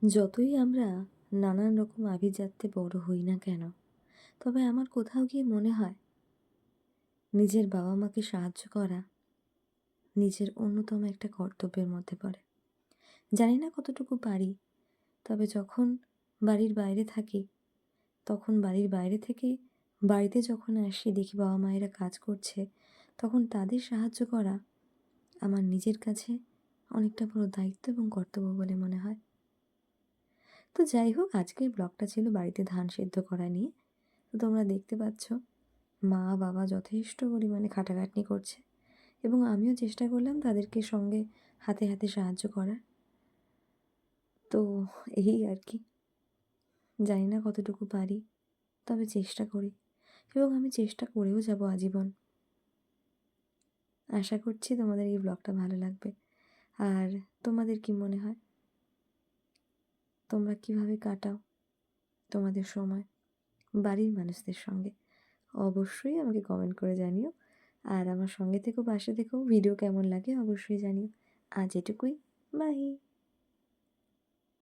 যতই আমরা নানান রকম আভিজাত্যে বড় হই না কেন, তবে আমার কোথাও গিয়ে মনে হয় নিজের বাবা মাকে সাহায্য করা নিজের অন্যতম একটা কর্তব্যের মধ্যে পড়ে। জানি না কতটুকু পারি, তবে যখন বাড়ির বাইরে থাকি, তখন বাড়ির বাইরে থেকে বাড়িতে যখন আসি দেখি বাবা মায়েরা কাজ করছে, তখন তাদের সাহায্য করা আমার নিজের কাছে অনেকটা বড় দায়িত্ব এবং কর্তব্য বলে মনে হয়। তো যাই হোক, আজকের ব্লগটা ছিল বাড়িতে ধান সেদ্ধ করা নিয়ে। তো তোমরা দেখতে পাচ্ছ মা বাবা যথেষ্ট পরিমাণে খাটাখাটনি করছে এবং আমিও চেষ্টা করলাম তাদেরকে সঙ্গে হাতে হাতে সাহায্য করার। তো এই আর কি, জানি না কতটুকু পারি, তবে চেষ্টা করি এবং আমি চেষ্টা করেও যাব আজীবন। আশা করছি তোমাদের এই ব্লগটা ভালো লাগবে। আর তোমাদের কি মনে হয়, তোমরা কিভাবে কাটাও তোমাদের সময় বাড়ির মানুষদের সঙ্গে? অবশ্যই আমাকে কমেন্ট করে জানিও। আর আমার সঙ্গে থেকো, পাশে থেকো। ভিডিও কেমন লাগে অবশ্যই জানিও। আজ এটুকুই। বাই।